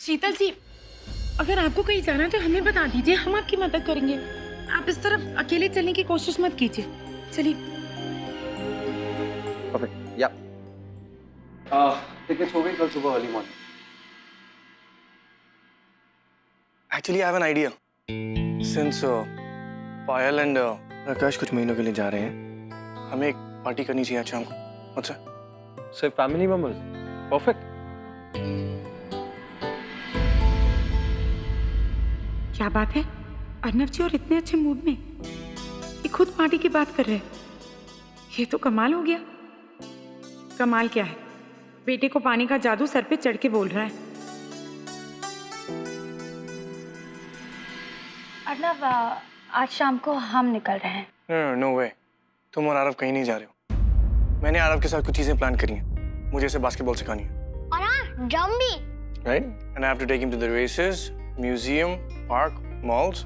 शीतल जी, अगर आपको कहीं जाना है तो हमें बता दीजिए, हम आपकी मदद करेंगे। आप इस तरफ अकेले चलने की कोशिश मत कीजिए। चलिए। परफेक्ट, या टिकट्स हो गई कल सुबह early morning. Actually, I have an idea. Since Payal and Akash कुछ महीनों के लिए जा रहे हैं, हमें एक पार्टी करनी चाहिए आज शाम को। अच्छा? सिर्फ फैमिली मेंबर्स? परफेक्ट। क्या बात है, अर्नव जी और इतने अच्छे मूड में, ये खुद पार्टी की बात कर रहे हैं। ये तो कमाल हो गया। कमाल क्या है, बेटे को पानी का जादू सर पे चढ़ के बोल रहा है। अर्नव, आज शाम को हम निकल रहे हैं। नो वे, तुम और आरव कहीं नहीं जा रहे हो। मैंने आरव के साथ कुछ चीजें प्लान करी हैं। मुझे इसे बास्केटबॉल सिखानी है। और हाँ, ड्रम भी। Right? And I have to take him to the races, museum, park, malls.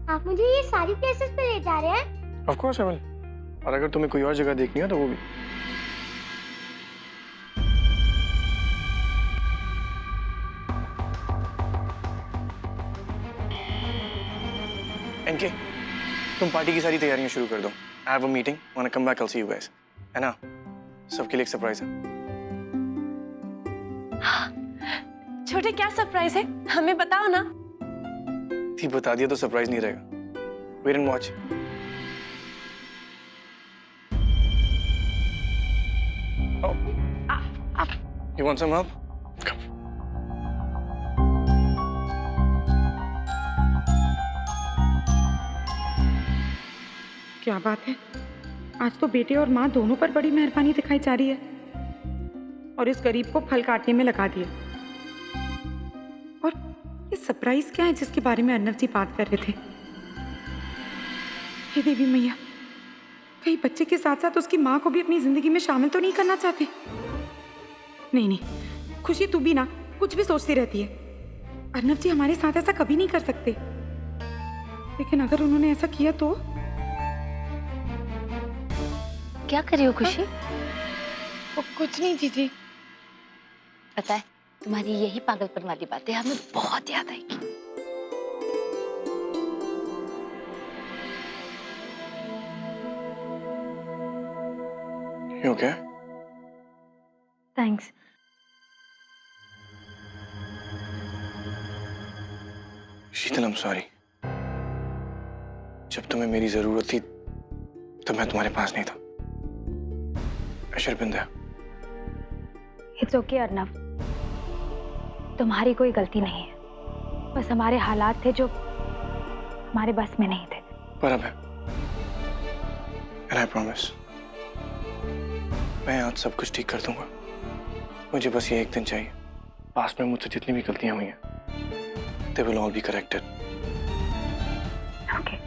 आप मुझे ये सारी प्लेसेस पे ले जा रहे हैं? Of course I will. और अगर तुम्हें कोई और जगह देखनी हो तो वो भी। एनके, तुम पार्टी की सारी तैयारियां शुरू कर दो। I have a meeting. Wanna come back? I'll see you guys. है ना? सबके लिए एक सरप्राइज है। छोटे, क्या सरप्राइज है? हमें बताओ ना। थी बता दिया तो सरप्राइज नहीं रहेगा। Wait and watch. Oh. You want some help? Come. क्या बात है, आज तो बेटे और माँ दोनों पर बड़ी मेहरबानी दिखाई जा रही है और इस गरीब को फल काटने में लगा दिया। और ये सरप्राइज क्या है जिसके बारे में अर्नव जी बात कर रहे थे? हे देवी मैया, कहीं बच्चे के साथ साथ उसकी माँ को भी अपनी जिंदगी में शामिल तो नहीं करना चाहते? नहीं नहीं, खुशी तू भी ना कुछ भी सोचती रहती है। अर्नव जी हमारे साथ ऐसा कभी नहीं कर सकते, लेकिन अगर उन्होंने ऐसा किया तो? क्या कर रही हो खुशी? कुछ नहीं जीजी। पता है, तुम्हारी यही पागलपन वाली बातें हमें बहुत याद आएगी। You okay? Thanks. Sheetal, I'm sorry. जब तुम्हें मेरी जरूरत थी तो मैं तुम्हारे पास नहीं था। I should have been there. It's okay Arnav, तुम्हारी कोई गलती नहीं है। बस हमारे हालात थे जो हमारे बस में नहीं थे। पर अब है। And I promise, मैं आज सब कुछ ठीक कर दूंगा। मुझे बस ये एक दिन चाहिए। पास्ट में मुझसे जितनी भी गलतियां हुई हैं, they will all be corrected. Okay.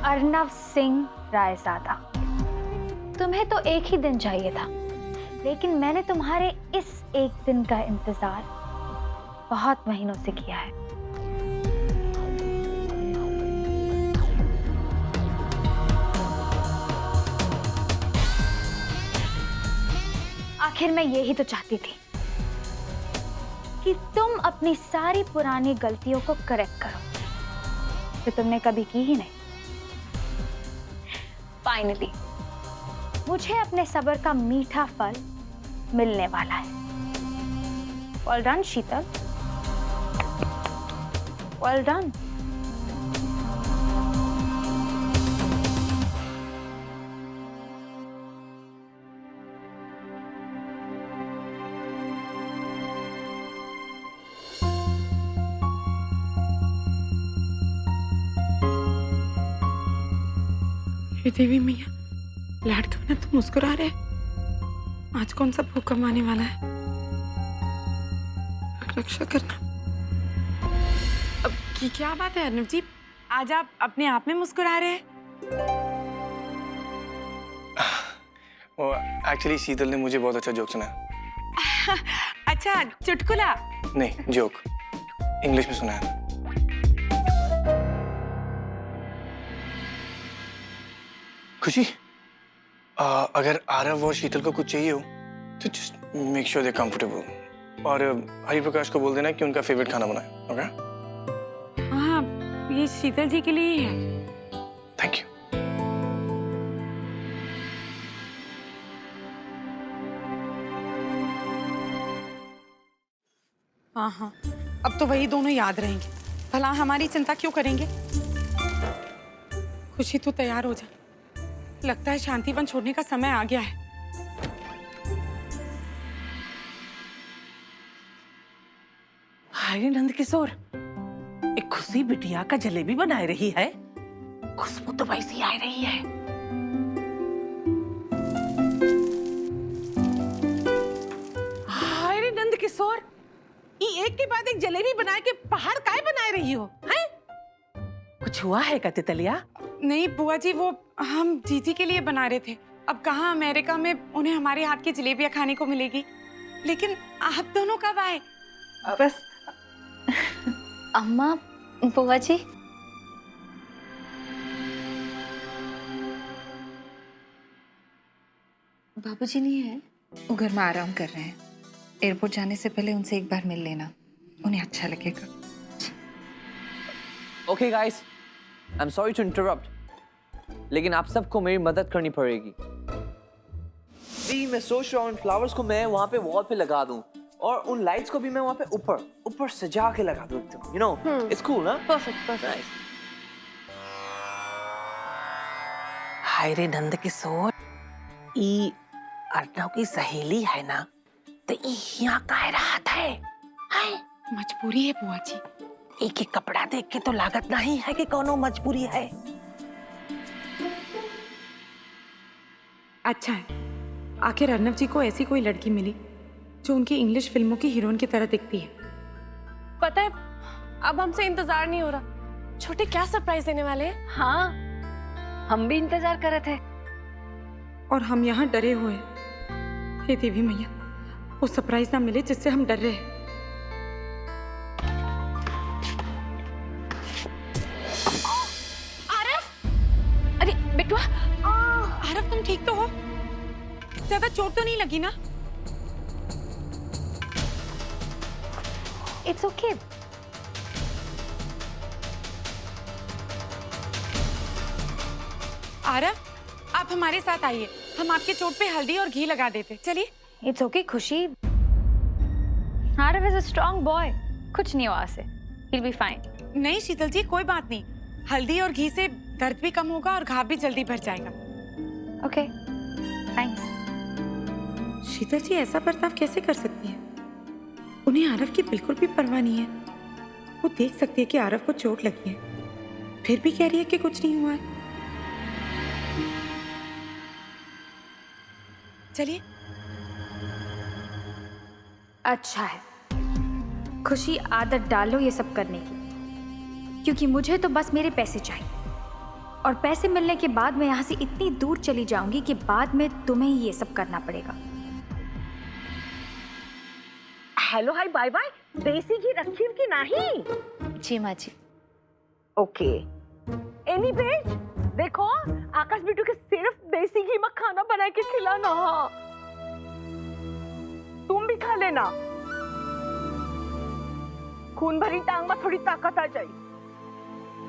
Arnav Singh Raizada, तुम्हें तो एक ही दिन चाहिए था, लेकिन मैंने तुम्हारे इस एक दिन का इंतजार बहुत महीनों से किया है। आखिर मैं यही तो चाहती थी कि तुम अपनी सारी पुरानी गलतियों को करेक्ट करो, जो तुमने कभी की ही नहीं। फाइनली मुझे अपने सब्र का मीठा फल मिलने वाला है। वेल डन शीतल, वेल डन। हे देवी मैया, लाड तो ना, तुम मुस्कुरा रहे। आज कौन सा भूकंप आने वाला है? रक्षा करना। अब की क्या बात है अर्नव जी, आज आप अपने आप में मुस्कुरा रहे हैं? वो एक्चुअली शीतल ने मुझे बहुत अच्छा जोक सुनाया। अच्छा, चुटकुला। नहीं, जोक इंग्लिश में सुनाया था। खुशी, अगर आरव और शीतल को कुछ चाहिए हो तो just make sure they comfortable, और हरिप्रकाश को बोल देना कि उनका फेवरेट खाना बनाए। ओके? हाँ, ये शीतल जी के लिए ही है। Thank you. हाँ हाँ, अब तो वही दोनों याद रहेंगे। भला हमारी चिंता क्यों करेंगे? खुशी, तू तैयार हो जा। लगता है शांतिवन छोड़ने का समय आ गया है। हाय नंद किशोर, एक खुशी बिटिया का जलेबी बनाई रही है। खुशबू तो वैसी आ रही है। हाय रे नंद किशोर, ये एक के बाद एक जलेबी बना के पहाड़ काय बनाए रही हो? हैं? कुछ हुआ है क्या तितलिया? नहीं बुआ जी, वो हम जीजी के लिए बना रहे थे। अब कहाँ अमेरिका में उन्हें हमारे हाथ की जलेबियां खाने को मिलेगी। लेकिन आप दोनों कब आए? बस अम्मा, बुआ जी। बाबूजी नहीं है, वो घर में आराम कर रहे हैं। एयरपोर्ट जाने से पहले उनसे एक बार मिल लेना, उन्हें अच्छा लगेगा। Okay guys, I am sorry to interrupt, लेकिन आप सबको मेरी मदद करनी पड़ेगी। जी, मैं सोच रहा हूँ इन फ्लावर्स को मैं वहाँ पे वॉल पे लगा दूँ, और उन लाइट्स को भी मैं वहाँ पे ऊपर सजा के लगा दूँ एकदम। यू नो, इट्स कूल ना? Perfect perfect. हाय रे नंद किशोर, ई अर्णव की सहेली है ना, तो यहाँ कह रहा था। हाय, मजबूरी है बुआ जी। एक एक कपड़ा देख के तो लागत नहीं है कि कोनो मजबूरी है। अच्छा है, आखिर अर्नव जी को ऐसी कोई लड़की मिली जो उनकी इंग्लिश फिल्मों की हीरोइन की तरह दिखती है। पता है, अब हमसे इंतजार नहीं हो रहा। छोटे क्या सरप्राइज देने वाले हैं? हाँ, हम भी इंतजार कर रहे थे। और हम यहाँ डरे हुए हैं। हे देवी मैया, वो सरप्राइज ना मिले जिससे हम डर रहे हैं। अरे बेटुआ, आरव, तुम ठीक तो हो? ज्यादा चोट तो नहीं लगी ना? It's okay. आरव, आप हमारे साथ आइए। हम आपके चोट पे हल्दी और घी लगा देते। चलिए। इट्स ओके खुशी। Aarav is a strong boy, कुछ नहीं हुआ उसे। He'll be fine. नहीं शीतल जी, कोई बात नहीं। हल्दी और घी से दर्द भी कम होगा और घाव भी जल्दी भर जाएगा। Okay, thanks. शीतल जी ऐसा बर्ताव कैसे कर सकती है? उन्हें आरव की बिल्कुल भी परवाह नहीं है। वो देख सकती है कि आरव को चोट लगी है, फिर भी कह रही है कि कुछ नहीं हुआ है। चलिए। अच्छा है खुशी, आदत डालो ये सब करने की, क्योंकि मुझे तो बस मेरे पैसे चाहिए, और पैसे मिलने के बाद मैं यहाँ से इतनी दूर चली जाऊंगी कि बाद में तुम्हें ही ये सब करना पड़ेगा। हेलो, हाय, बाय बाय। देसी घी रखी कि नहीं? जी माँ जी। ओके। एनीवेज, देखो आकाश बिट्टू के सिर्फ देसी घी में खाना बना के खिलाना। तुम भी खा लेना। खून भरी टांग में थोड़ी ताकत आ जाए।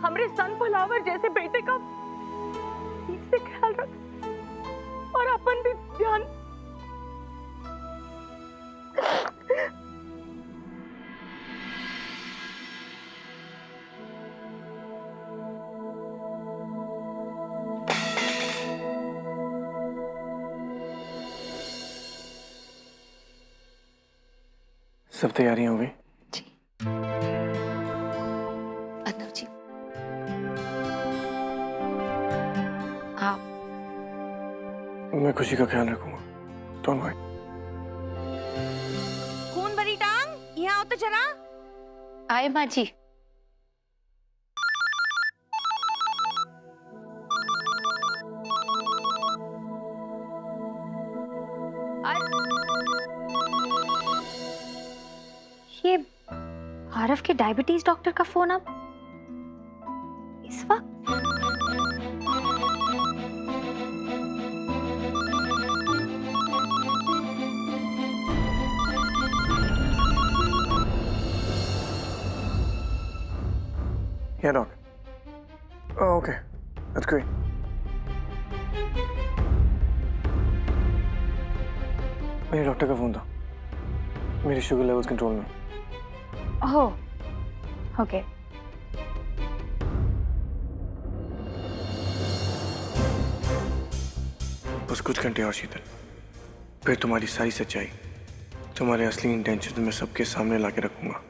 हमरे सनफ्लावर जैसे बेटे का ठीक से ख्याल रख, और अपन भी ध्यान। सब तैयारियां हो गई? जी। अर्नव जी, आप? मैं खुशी का ख्याल रखूंगा। Don't worry. खून भरी टांग, यहाँ आओ तो जरा। आए माँ जी। आरव के डायबिटीज डॉक्टर का फोन अब इस वक्त? Yeah, doc. Oh, okay. That's great. मेरे डॉक्टर का फोन था। मेरी शुगर लेवल्स कंट्रोल में। ओह, ओके। बस कुछ घंटे और शीतल, फिर तुम्हारी सारी सच्चाई, तुम्हारे असली इंटेंशन मैं सबके सामने लाके रखूंगा।